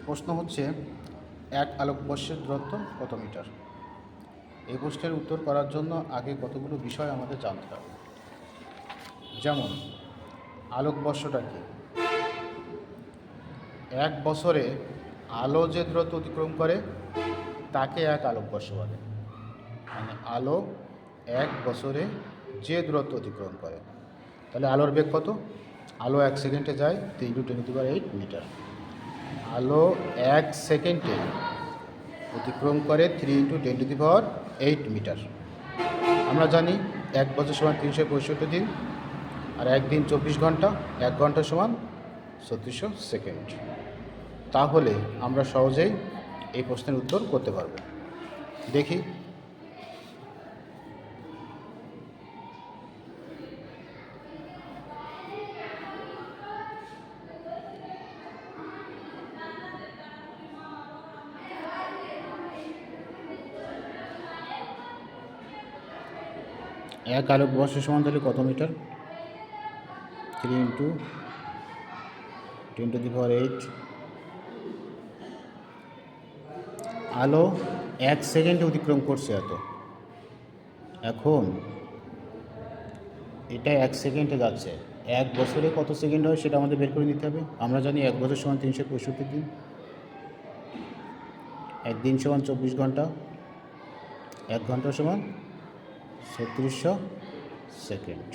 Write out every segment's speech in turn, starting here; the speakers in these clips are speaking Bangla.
প্রশ্ন হচ্ছে এক আলোকবর্ষের দূরত্ব কত মিটার। এই প্রশ্নের উত্তর করার জন্য আগে কতগুলো বিষয় আমাদের জানতে হবে। যেমন আলোকবর্ষটা কি? এক বছরে আলো যে দূরত্ব অতিক্রম করে তাকে এক আলোকবর্ষ বলে। মানে আলো এক বছরে যে দূরত্ব অতিক্রম করে, তাহলে আলোর বেগ কত? আলো 1 সেকেন্ডে যায় 3×10⁸ মিটার। আলো 1 সেকেন্ডে অতিক্রম করে 3×10⁸ মিটার। আমরা জানি 1 বছর সমান 365 দিন, আর একদিন 24 ঘন্টা, 1 ঘন্টা সমান 3600 সেকেন্ড। তাহলে আমরা সহজেই এই প্রশ্নের উত্তর করতে পারব। দেখি, এক আলোকবর্ষ সমান তাহলে কত মিটার? 3×10⁸। আলো 1 সেকেন্ডে অতিক্রম করছে এত। এখন এটা 1 সেকেন্ডে যাচ্ছে, 1 বছরে কত সেকেন্ড হয় সেটা আমাদের বের করে নিতে হবে। আমরা জানি 1 বছর সমান 365 দিন, একদিন সমান 24 ঘন্টা, 1 ঘন্টা সমান 3600 সেকেন্ড।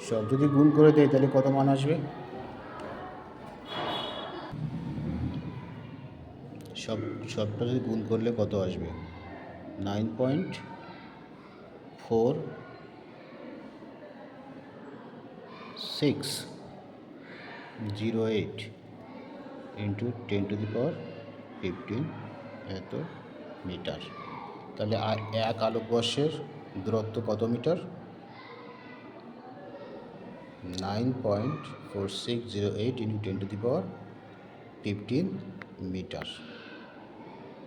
সব যদি গুণ করে দেয় তাহলে কত মান আসবে? সবটা যদি গুণ করলে কত আসবে? 9.4608 ইন্টু 10⁻15 এত মিটার। তাহলে এক আলোকবর্ষের দূরত্ব কত মিটার? 9.4608 into 10⁻15 metre.